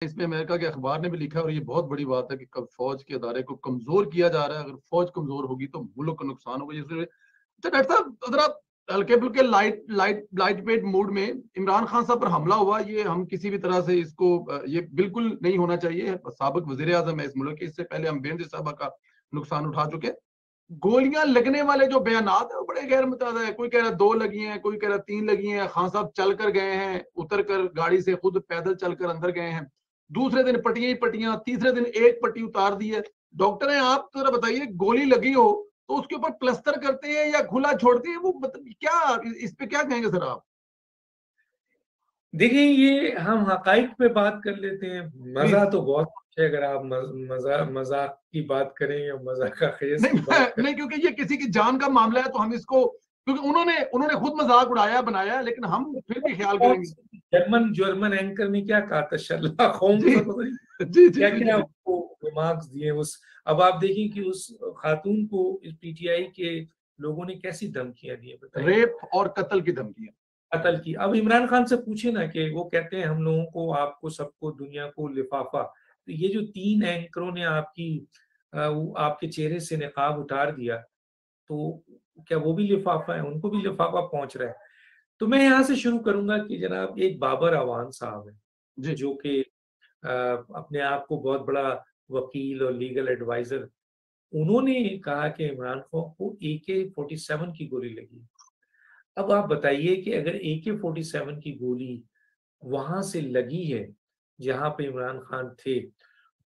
इसमें अमेरिका के अखबार ने भी लिखा है और ये बहुत बड़ी बात है कि कब फौज के अदारे को कमजोर किया जा रहा है। अगर फौज कमजोर होगी तो मुल्क को नुकसान होगा। जैसे तो डॉक्टर साहब अगर आप हल्के फुल्के light light light weight mood में इमरान खान साहब पर हमला हुआ, ये हम किसी भी तरह से इसको ये बिल्कुल नहीं होना चाहिए। साबिक वजीर आजम है इस मुल्क के, इससे पहले हम बेनजीर साहबा का नुकसान उठा चुके। गोलियां लगने वाले जो बयानात है वो बड़े गैर मुतहद है। कोई कह रहा है 2 लगी हैं, कोई कह रहा है 3 लगी हैं। खान साहब चल कर गए हैं, उतर कर गाड़ी से खुद पैदल चलकर अंदर गए हैं। दूसरे दिन पट्टियां ही पट्टियां, तीसरे दिन एक पट्टी उतार दी है। डॉक्टर हैं आप, तो जरा बताइए, गोली लगी हो तो उसके ऊपर प्लस्तर करते हैं या खुला छोड़ते हैं? वो मतलब क्या, इस पे क्या कहेंगे सर आप? देखिए, ये हम हकाइक पे बात कर लेते हैं। मजा प्लीज। तो बहुत कुछ है, अगर आप मजाक की बात करें या मजाक का खेज नहीं की बात करें। नहीं, क्योंकि ये किसी की जान का मामला है तो हम इसको, क्योंकि उन्होंने उन्होंने खुद मजाक उड़ाया बनाया, लेकिन हम फिर भी ख्याल कौन करेंगे। से जर्मन जर्मन एंकर ने क्या कहा था, शर्लक होम्स जी और पता नहीं जी जी क्या जी क्या जी। उसको रिमार्क्स दिए उस। अब आप देखिए कि उस खातून को इस पीटीआई के लोगों ने कैसी धमकियां दी है, बताइए। रेप और कत्ल की धमकियां। कत्ल की। अब इमरान खान से पूछे ना, कि वो कहते हैं हम लोगों को, आपको, सबको, दुनिया को लिफाफा। तो ये जो 3 एंकरों ने आपकी वो आपके चेहरे से निकाब उतार दिया, तो क्या वो भी लिफाफा है? उनको भी लिफाफा पहुंच रहा है। तो मैं यहाँ से शुरू करूंगा कि जनाब, एक बाबर अवान साहब है, जी जो कि अपने आप को बहुत बड़ा वकील और लीगल एडवाइजर, उन्होंने कहा कि इमरान खान को AK-47 की गोली लगी। अब आप बताइए कि अगर AK-47 की गोली वहां से लगी है जहां पे इमरान खान थे,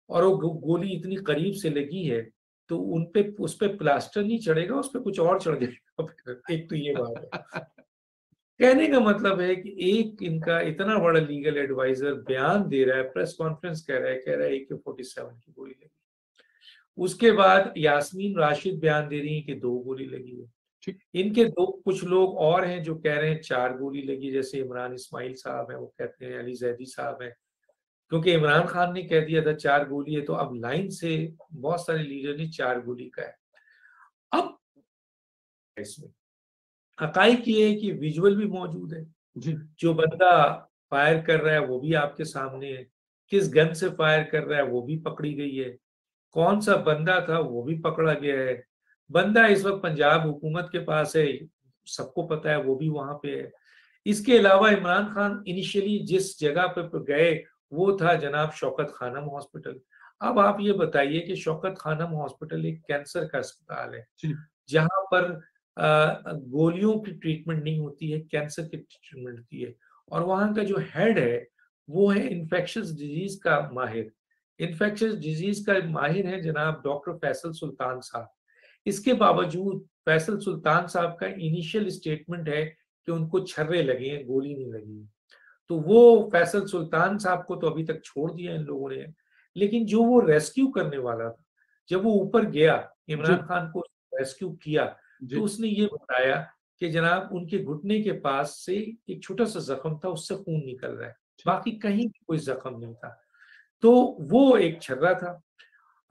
और वो गोली इतनी करीब से लगी है, तो उन पे, उस पे प्लास्टर नहीं चढ़ेगा, उस पे कुछ और चढ़ जाएगा। एक तो ये बात है। कहने का मतलब है कि एक इनका इतना बड़ा लीगल एडवाइजर बयान दे रहा है, प्रेस कॉन्फ्रेंस कह रहा है AK-47 की गोली लगी। उसके बाद यास्मीन राशिद बयान दे रही है कि 2 गोली लगी है। ठीक। इनके दो कुछ लोग और हैं जो कह रहे हैं 4 गोली लगी, जैसे इमरान इस्माइल साहब हैं, वो कहते हैं, अली जैदी साहब हैं। क्योंकि इमरान खान ने कह दिया था 4 गोली है, तो अब लाइन से बहुत सारे लीडर ने 4 गोली का है। अब इसमें हकाइक ये है कि विजुअल भी मौजूद है। जी जो बंदा फायर कर रहा है वो भी आपके सामने है, किस गन से फायर कर रहा है वो भी पकड़ी गई है, कौन सा बंदा था वो भी पकड़ा गया है। बंदा इस वक्त पंजाब हुकूमत के पास है, सबको पता है, वो भी वहां पे है। इसके अलावा इमरान खान इनिशियली जिस जगह पे गए, वो था जनाब शौकत खानम हॉस्पिटल। अब आप ये बताइए कि शौकत खानम हॉस्पिटल एक कैंसर का अस्पताल है, जी जहां पर गोलियों की ट्रीटमेंट नहीं होती है, कैंसर की ट्रीटमेंट होती है। और वहां का जो हेड है, वो है इन्फेक्शियस डिजीज का माहिर। इन्फेक्शियस डिजीज का माहिर है जनाब डॉक्टर फैसल सुल्तान साहब। इसके बावजूद फैसल सुल्तान साहब का इनिशियल स्टेटमेंट है कि उनको छर्रे लगे हैं, गोली नहीं लगी। तो वो फैसल सुल्तान साहब को तो अभी तक छोड़ दिया इन लोगों ने, लेकिन जो वो रेस्क्यू करने वाला था, जब वो ऊपर गया, जी इमरान खान को रेस्क्यू किया, तो जी। उसने ये बताया कि जनाब उनके घुटने के पास से एक छोटा सा जख्म था, उससे खून निकल रहा है, ठीक। बाकी कहीं भी कोई जख्म नहीं था। तो वो एक छर्रा था।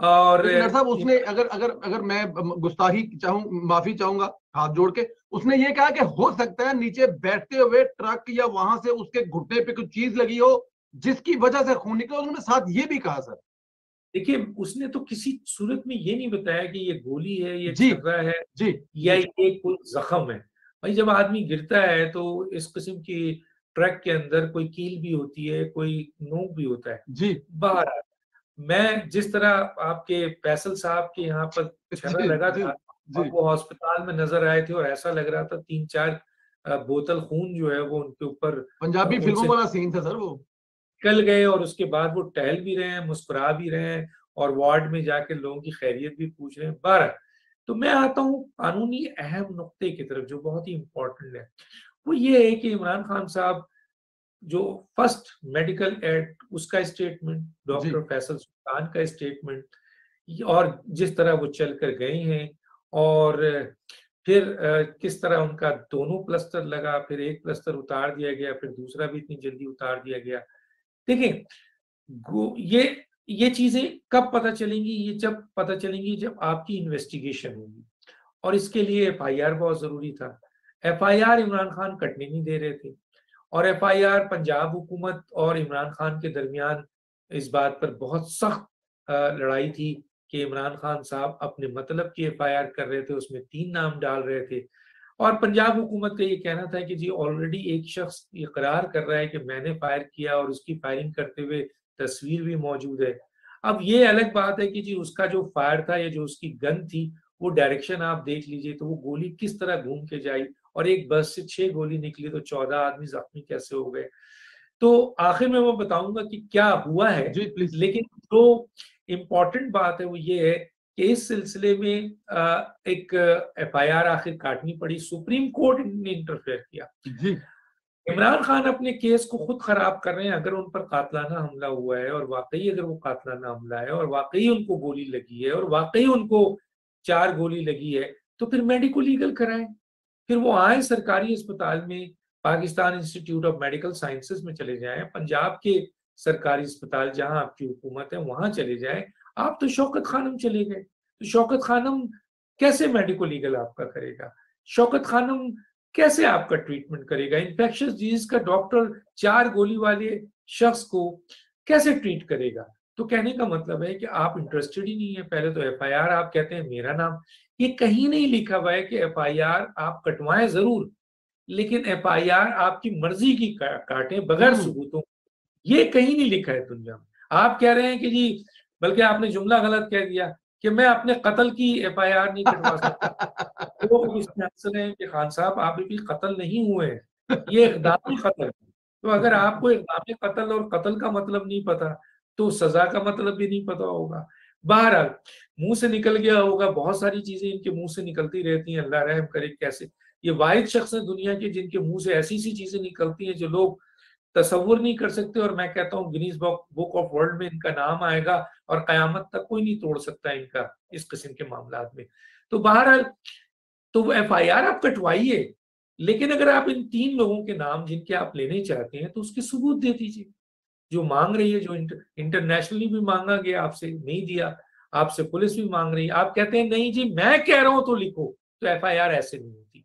और लेकिन डॉक्टर साहब उसने, अगर अगर अगर मैं गुस्ताखी चाहूँ, माफी चाहूंगा हाथ जोड़ के, उसने ये कहा कि हो सकता है नीचे बैठते हुए ट्रक या वहां से उसके घुटने पे कुछ चीज लगी हो जिसकी वजह से खून निकला। उन्होंने साथ ये भी कहा सर। देखिए, उसने तो किसी सूरत में ये नहीं बताया कि ये गोली है, ये जी छर्रा है, जी या जी ये कोई जख्म है। भाई, जब आदमी गिरता है तो इस किस्म की ट्रक के अंदर कोई कील भी होती है, कोई नोक भी होता है। जी बाहर मैं जिस तरह आपके फैसल साहब के यहाँ पर छर्रा जी लगा जी था, और जी। वो अस्पताल में नजर आए थे, और ऐसा लग रहा था 3-4 बोतल खून जो है वो उनके ऊपर पंजाबी फिल्मों उनसे वाला सीन था सर वो। निकल गए। और उसके बाद वो टहल भी रहे हैं, मुस्कुरा भी रहे हैं, और वार्ड में जाके लोगों की खैरियत भी पूछ रहे हैं। 12। तो मैं आता हूँ कानूनी अहम नुक्ते की तरफ, जो बहुत ही इंपॉर्टेंट है। वो ये है कि इमरान खान साहब, जो फर्स्ट मेडिकल एक्ट, उसका स्टेटमेंट, जी डॉक्टर फैसल सुल्तान का स्टेटमेंट, और जिस तरह वो चल कर गए हैं, और फिर किस तरह उनका दोनों प्लस्तर लगा, फिर एक प्लस्तर उतार दिया गया, फिर दूसरा भी इतनी जल्दी उतार दिया गया। देखिए, ये चीजें कब पता चलेंगी? ये जब पता चलेंगी जब आपकी इन्वेस्टिगेशन होगी, और इसके लिए FIR बहुत जरूरी था। FIR इमरान खान कटने नहीं दे रहे थे, और FIR पंजाब हुकूमत और इमरान खान के दरमियान इस बात पर बहुत सख्त लड़ाई थी कि इमरान खान साहब अपने मतलब की एफआईआर कर रहे थे, उसमें 3 नाम डाल रहे थे और पंजाब हुकूमत का ये कहना था कि जी ऑलरेडी एक शख्स इकरार कर रहा है कि मैंने फायर किया और उसकी फायरिंग करते हुए तस्वीर भी मौजूद है। अब ये अलग बात है कि जी उसका जो फायर था या जो उसकी गन थी, वो डायरेक्शन आप देख लीजिए तो वो गोली किस तरह घूम के जाई और एक बस से 6 गोली निकली तो 14 आदमी जख्मी कैसे हो गए। तो आखिर में वो बताऊंगा कि क्या हुआ है, जी प्लीज। लेकिन जो इम्पोर्टेंट बात है वो ये है कि इस सिलसिले में एक एफआईआर आखिर काटनी पड़ी, सुप्रीम कोर्ट ने इंटरफेयर किया। जी इमरान खान अपने केस को खुद खराब कर रहे हैं। अगर उन पर कातलाना हमला हुआ है और वाकई अगर वो कातलाना हमला है और वाकई उनको गोली लगी है और वाकई उनको 4 गोली लगी है, तो फिर मेडिको लीगल कराएं, फिर वो आए सरकारी अस्पताल में, Pakistan institute of medical sciences में चले जाएं, पंजाब के सरकारी अस्पताल जहां आपकी हुकूमत है वहां चले जाएं। आप तो शौकत खानम चले गए, तो शौकत खानम कैसे मेडिको लीगल आपका करेगा? शौकत खानम कैसे आपका ट्रीटमेंट करेगा? इन्फेक्शियस डिजीज का डॉक्टर 4 गोली वाले शख्स को कैसे ट्रीट करेगा? तो कहने का मतलब है कि आप इंटरेस्टेड ही नहीं है। पहले तो एफआईआर आप कहते हैं मेरा नाम, ये कहीं नहीं लिखा हुआ है कि एफआईआर आप कटवाएं जरूर, लेकिन एफआईआर आपकी मर्जी की काटें बगैर सबूतों। ये कहीं नहीं लिखा है दुनिया में। आप कह रहे हैं कि जी, बल्कि आपने जुमला गलत कह दिया कि मैं अपने कत्ल की एफआईआर नहीं कटवा सकता। तो इसमें आंसर है कि खान साहब आप अभी कत्ल नहीं हुए हैं, ये इक़दाम कत्ल है। तो अगर आपको इक़दाम कत्ल और कत्ल का मतलब नहीं पता तो सजा का मतलब भी नहीं पता होगा। बहरहाल मुंह से निकल गया होगा, बहुत सारी चीजें इनके मुंह से निकलती रहती हैं, अल्लाह रहम करे। कैसे ये वाहिद शख्स है दुनिया के जिनके मुंह से ऐसी सी चीजें निकलती हैं जो लोग तसव्वुर नहीं कर सकते, और मैं कहता हूँ गिनीज बुक ऑफ वर्ल्ड में इनका नाम आएगा और कयामत तक कोई नहीं तोड़ सकता इनका इस किस्म के मामलात में। तो बहरहाल तो वो एफआईआर आप कटवाइए, लेकिन अगर आप इन 3 लोगों के नाम जिनके आप लेने चाहते हैं तो उसके सबूत दे दीजिए। जो मांग रही है, जो इंटरनेशनली भी मांगा गया, आपसे नहीं दिया, आपसे पुलिस भी मांग रही है, आप कहते हैं नहीं जी मैं कह रहा हूं तो लिखो, तो एफआईआर ऐसे नहीं होती।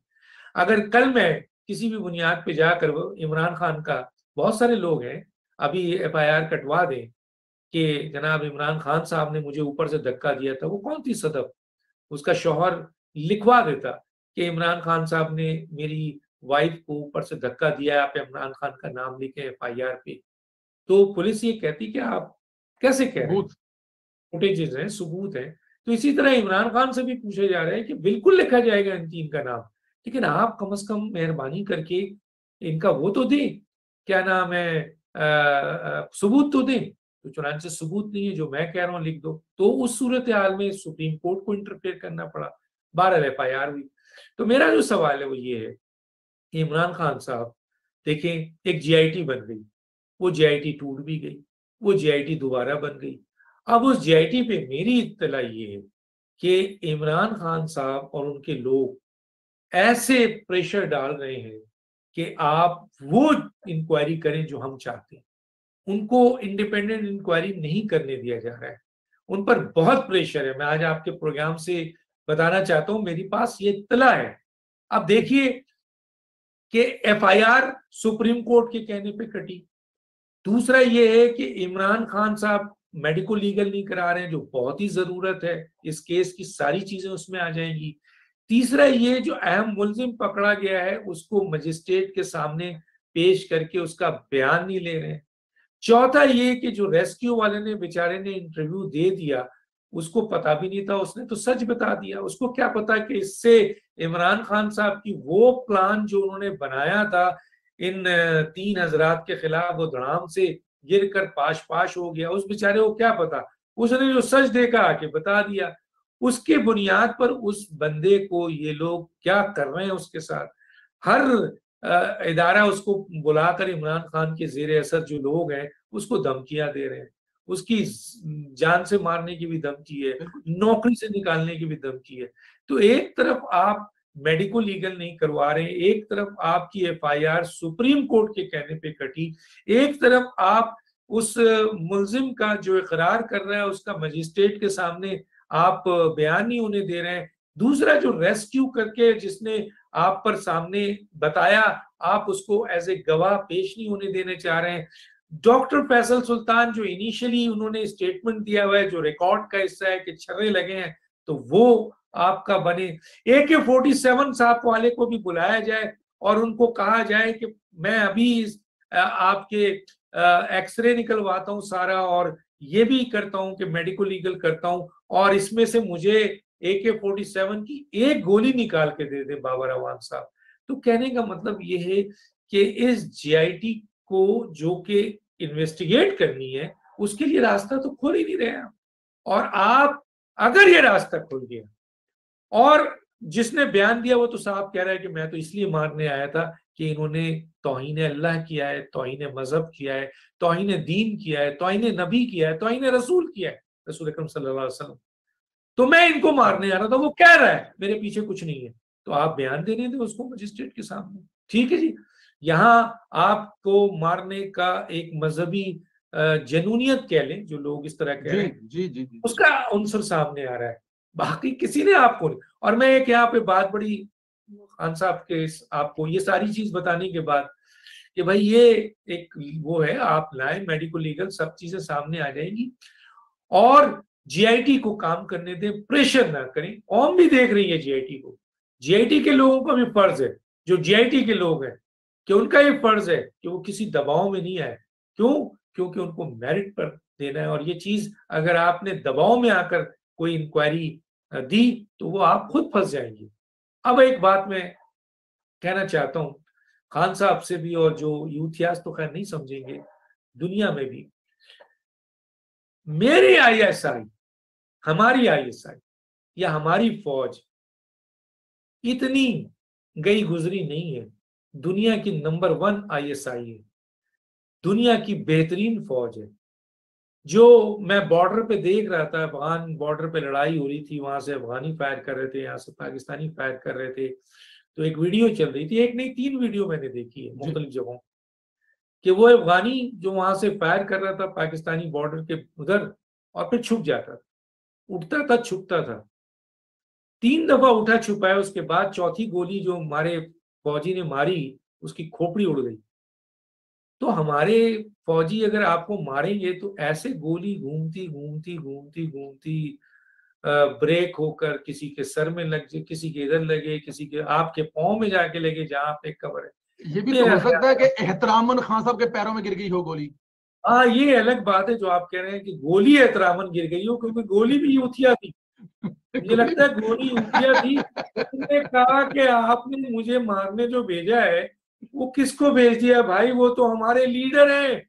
अगर कल मैं किसी भी बुनियाद पे जाकर वो इमरान खान का, बहुत सारे लोग हैं, अभी एफआईआर कटवा दें कि जनाब इमरान खान साहब ने मुझे ऊपर से धक्का दिया था, वो कौन थी सदफ, उसका शौहर लिखवा देता कि इमरान खान साहब ने मेरी वाइफ को ऊपर से धक्का दिया है, आप इमरान खान का नाम लिखें एफआईआर पे, तो पुलिस ये कहती कि आप कैसे कह रहे हैं, सबूत। फुटेजेस हैं, सबूत है। तो इसी तरह इमरान खान से भी पूछा जा रहा है कि बिल्कुल लिखा जाएगा इन 3 का नाम, लेकिन आप कम से कम मेहरबानी करके इनका वो तो दें, क्या नाम है, सबूत तो दें। तो चुनांचे सबूत नहीं है, जो मैं कह रहा हूँ लिख दो। तो उस सूरत हाल में सुप्रीम कोर्ट को इंटरफेयर करना पड़ा, 12 एफआईआर हुई। तो मेरा जो सवाल है वो ये है कि इमरान खान साहब देखें, एक जीआईटी बन गई, वो जीआईटी टूट भी गई, वो जीआईटी दोबारा बन गई। अब उस जीआईटी पे मेरी इत्तला ये है कि इमरान खान साहब और उनके लोग ऐसे प्रेशर डाल रहे हैं कि आप वो इंक्वायरी करें जो हम चाहते हैं। उनको इंडिपेंडेंट इंक्वायरी नहीं करने दिया जा रहा है, उन पर बहुत प्रेशर है। मैं आज आपके प्रोग्राम से बताना चाहता हूं, मेरे पास ये इत्तला है। अब देखिए कि एफआईआर सुप्रीम कोर्ट के कहने पे कटी। दूसरा ये है कि इमरान खान साहब मेडिको लीगल नहीं करा रहे हैं, जो बहुत ही जरूरत है, इस केस की सारी चीजें उसमें आ जाएंगी। तीसरा ये जो अहम मुलजिम पकड़ा गया है उसको मजिस्ट्रेट के सामने पेश करके उसका बयान नहीं ले रहे हैं। चौथा ये कि जो रेस्क्यू वाले ने बेचारे ने इंटरव्यू दे दिया, उसको पता भी नहीं था, उसने तो सच बता दिया। उसको क्या पता कि इससे इमरान खान साहब की वो प्लान जो उन्होंने बनाया था इन 3 हजरात के खिलाफ, वो धड़ाम से गिर कर पाश पाश हो गया। उस बेचारे को क्या पता, उसने जो सच देखा आके बता दिया। उसके बुनियाद पर उस बंदे को ये लोग क्या कर रहे हैं उसके साथ, हर इदारा उसको बुलाकर इमरान खान के जेर असर जो लोग हैं उसको धमकियां दे रहे हैं, उसकी जान से मारने की भी धमकी है, नौकरी से निकालने की भी धमकी है। तो एक तरफ आप मेडिको लीगल नहीं करवा रहे, एक तरफ आपकी एफआईआर सुप्रीम कोर्ट के कहने पे कटी, एक तरफ आप उस मुलजिम का जो इकरार कर रहा है उसका मजिस्ट्रेट के सामने आप बयान नहीं होने दे रहे हैं, दूसरा जो रेस्क्यू करके जिसने आप पर सामने बताया आप उसको एज ए गवाह पेश नहीं होने देने चाह रहे हैं। डॉक्टर फैसल सुल्तान जो इनिशियली उन्होंने स्टेटमेंट दिया हुआ है, जो रिकॉर्ड का हिस्सा है कि छर्रे लगे हैं, तो वो आपका बने। AK-47 साहब वाले को भी बुलाया जाए और उनको कहा जाए कि मैं अभी आपके एक्सरे निकलवाता हूँ सारा, और ये भी करता हूँ कि मेडिको लीगल करता हूँ, और इसमें से मुझे AK-47 की एक गोली निकाल के दे दे बाबर अवान साहब। तो कहने का मतलब ये है कि इस GIT को जो कि इन्वेस्टिगेट करनी है, उसके लिए रास्ता तो खोल ही नहीं रहे हैं। और आप अगर ये रास्ता खुल गया, और जिसने बयान दिया वो तो साहब कह रहा है कि मैं तो इसलिए मारने आया था कि इन्होंने तौहीन अल्लाह किया है, तौहीन मजहब किया है, तौहीन दीन किया है, तौहीन नबी किया है, तौहीन रसूल किया है, रसूल अकरम सल्लल्लाहु अलैहि वसल्लम, तो मैं इनको मारने आ रहा था। वो कह रहा है मेरे पीछे कुछ नहीं है, तो आप बयान देने दें उसको मजिस्ट्रेट के सामने, ठीक है जी। यहाँ आपको मारने का एक मजहबी जनूनियत कह लें, जो लोग इस तरह कह रहे हैं, जी जी जी, उसका अंसर सामने आ रहा है, बाकी किसी ने आपको नहीं। और मैं एक यहाँ पे बात बड़ी खान साहब के आपको ये सारी चीज बताने के बाद कि भाई ये एक वो है, आप लाए मेडिको लीगल, सब चीजें सामने आ जाएंगी, और GIT को काम करने दें, प्रेशर ना करें। कौम भी देख रही है GIT को, GIT के लोगों का भी फर्ज है, जो GIT के लोग हैं, कि उनका ये फर्ज है कि वो किसी दबाव में नहीं आए। क्यों? क्योंकि उनको मेरिट पर देना है, और ये चीज अगर आपने दबाव में आकर कोई इंक्वायरी दी तो वो आप खुद फंस जाएंगे। अब एक बात मैं कहना चाहता हूं खान साहब से भी, और जो यूथियास तो खैर नहीं समझेंगे, दुनिया में भी मेरी ISI, हमारी ISI या हमारी फौज इतनी गई गुजरी नहीं है। दुनिया की नंबर 1 ISI है, दुनिया की बेहतरीन फौज है। जो मैं बॉर्डर पे देख रहा था, अफगान बॉर्डर पे लड़ाई हो रही थी, वहां से अफगानी फायर कर रहे थे, यहाँ से पाकिस्तानी फायर कर रहे थे, तो एक वीडियो चल रही थी, एक नहीं 3 वीडियो मैंने देखी है मुख्तलिफ जगहों, कि वो अफगानी जो वहां से फायर कर रहा था पाकिस्तानी बॉर्डर के उधर, और फिर छुप जाता था, उठता था, छुपता था, 3 दफा उठा छुपाया, उसके बाद चौथी गोली जो हमारे फौजी ने मारी, उसकी खोपड़ी उड़ गई। तो हमारे फौजी अगर आपको मारेंगे तो ऐसे गोली घूमती घूमती घूमती घूमती ब्रेक होकर किसी के सर में लग जाए, किसी के इधर लगे, किसी के आपके पाँव में जाके लगे जहां पे कवर है। ये भी तो मेरा हो सकता है ख्याल कि एहतरामन खान साहब के पैरों में गिर गई हो गोली। हाँ, ये अलग बात है जो आप कह रहे हैं कि गोली एहतरामन गिर गई हो, क्योंकि गोली भी यूथिया थी, मुझे गोली लगता है गोली यूथिया थी। उसने कहा कि आपने मुझे मारने जो भेजा है वो किसको भेज दिया भाई, वो तो हमारे लीडर हैं,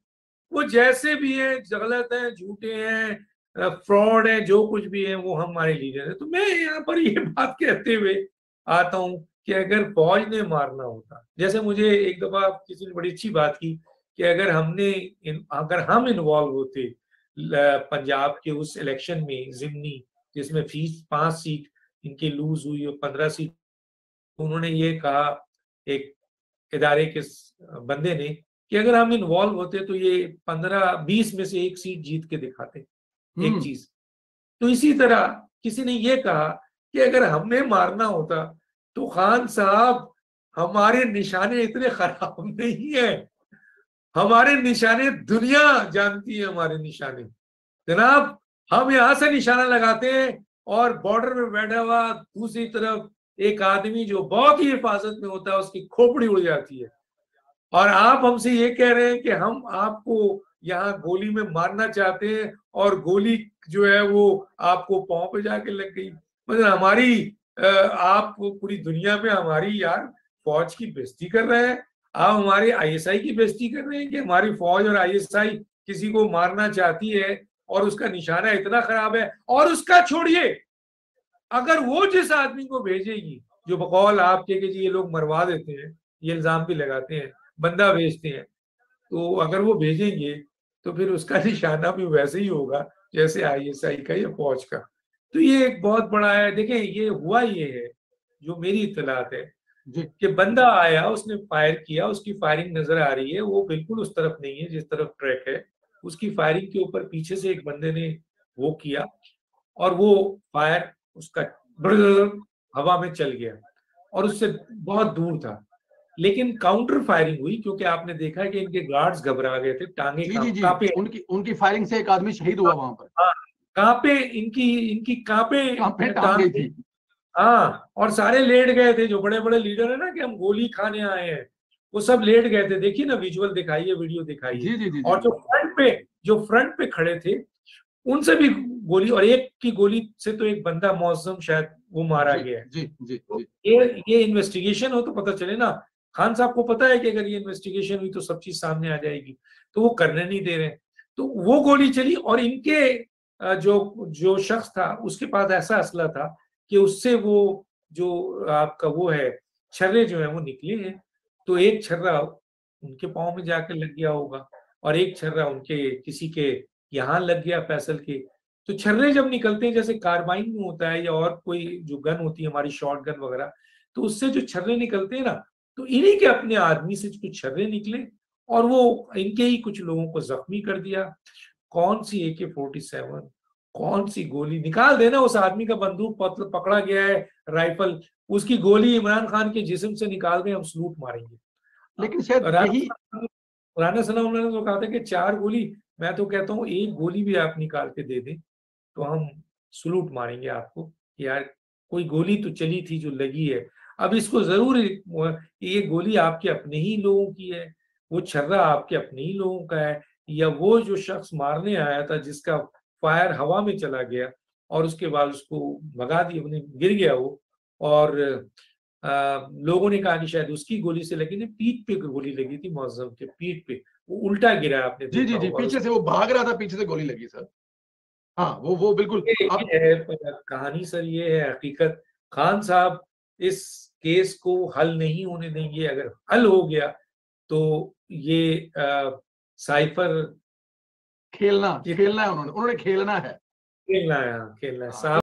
वो जैसे भी हैं, गलत हैं, झूठे हैं, फ्रॉड है, जो कुछ भी है, वो हमारे लीडर है। तो मैं यहाँ पर ये बात कहते हुए आता हूँ कि अगर फौज ने मारना होता, जैसे मुझे एक दफा किसी ने बड़ी अच्छी बात की कि अगर अगर हम इन्वॉल्व होते पंजाब के उस इलेक्शन में जिमनी, जिसमें फीस 5 सीट इनकी लूज हुई और 15 सीट, उन्होंने ये कहा एक इदारे के बंदे ने कि अगर हम इन्वॉल्व होते तो ये 15-20 में से एक सीट जीत के दिखाते एक चीज। तो इसी तरह किसी ने ये कहा कि अगर हमें मारना होता तो खान साहब हमारे निशाने इतने खराब नहीं है, हमारे निशाने दुनिया जानती है, हमारे निशाने जनाब, हम यहां से निशाना लगाते हैं और बॉर्डर में बैठा हुआ दूसरी तरफ एक आदमी जो बहुत ही हिफाजत में होता है उसकी खोपड़ी उड़ जाती है, और आप हमसे ये कह रहे हैं कि हम आपको यहाँ गोली में मारना चाहते हैं, और गोली जो है वो आपको पांव पे जाके लग गई। मतलब आप पूरी दुनिया में हमारी यार फौज की बेइज्जती कर रहे हैं, आप हमारी ISI की बेइज्जती कर रहे हैं कि हमारी फौज और ISI किसी को मारना चाहती है और उसका निशाना इतना खराब है। और उसका छोड़िए, अगर वो जिस आदमी को भेजेगी जो बकौल आपके कि जी ये लोग मरवा देते हैं, ये इल्जाम भी लगाते हैं, बंदा भेजते हैं, तो अगर वो भेजेंगे तो फिर उसका निशाना भी वैसे ही होगा जैसे ISI का या फौज का। तो ये एक बहुत बड़ा है। देखें, ये हुआ ये है, जो मेरी इत्तलात है जी कि बंदा आया, उसने फायर किया, उसकी फायरिंग नजर आ रही है, वो बिल्कुल उस तरफ नहीं है जिस तरफ ट्रैक है, उसकी फायरिंग के ऊपर पीछे से एक बंदे ने वो किया, और वो फायर उसका हवा में चल गया और उससे बहुत दूर था। लेकिन काउंटर फायरिंग हुई, क्योंकि आपने देखा कि इनके गार्ड्स घबरा गए थे, टांगे जी जी जी, कांपे। उनकी फायरिंग से एक आदमी शहीद हुआ वहां पर। हाँ, कांपे इनकी इनकी कांपे कहाँ पे टांग गई टांगे। थी। हाँ, और सारे लेट गए थे, जो बड़े बड़े लीडर है ना कि हम गोली खाने आए हैं, वो सब लेट गए थे। देखिए ना, विजुअल दिखाइए, वीडियो दिखाइए। जी जी जी जी और जो फ्रंट पे खड़े थे, उनसे भी गोली, और एक की गोली से तो एक बंदा मौसम शायद वो मारा जी गया है। जी जी तो जी। ये इन्वेस्टिगेशन हो तो पता चले ना। खान साहब को पता है कि अगर ये इन्वेस्टिगेशन हुई तो सब चीज सामने आ जाएगी, तो वो करने नहीं दे रहे। तो वो गोली चली, और इनके जो जो शख्स था उसके पास ऐसा असला था कि उससे वो जो आपका वो है छर्रे जो है वो निकले हैं। तो एक छर्रा उनके पाँव में जाके लग गया होगा, और एक छर्रा उनके किसी के यहाँ लग गया, फैसल के। तो छर्रे जब निकलते हैं, जैसे कार्बाइन में होता है या और कोई जो गन होती है हमारी शॉर्ट गन वगैरह, तो उससे जो छर्रे निकलते हैं ना, तो इन्हीं के अपने आदमी से कुछ छर्रे निकले, और वो इनके ही कुछ लोगों को जख्मी कर दिया। कौन सी AK-47, कौन सी गोली, निकाल देना उस आदमी का बंदूक पकड़ा गया है, राइफल, उसकी गोली इमरान खान के जिस्म से निकाल दें, हम सलूट मारेंगे। लेकिन शायद यही। राना सलाम ने तो कहा था कि 4 गोली, मैं तो कहता हूँ 1 गोली भी आप निकाल के दे दें तो हम सलूट मारेंगे आपको, कि यार कोई गोली तो चली थी जो लगी है। अब इसको जरूर, ये गोली आपके अपने ही लोगों की है, वो छर्रा आपके अपने ही लोगों का है, या वो जो शख्स मारने आया था जिसका फायर हवा में चला गया और उसके बाद उसको भगा दिया, गिर गया वो, और लोगों ने कहा कि शायद उसकी गोली से लगी नहीं, पीठ पे गोली लगी थी, मुअज्जम के पीठ पे, वो उल्टा गिरा, आपने जी देखा जी जी, होगा। पीछे से वो भाग रहा था, पीछे से गोली लगी सर। हाँ, वो बिल्कुल। अब ये है कहानी सर, ये है हकीकत। खान साहब इस केस को हल नहीं होने देंगे। अगर हल हो गया तो ये साइफर खेलना ये खेलना है, उन्होंने खेलना है। खेलना है, खेलना है हाँ, साहब। तो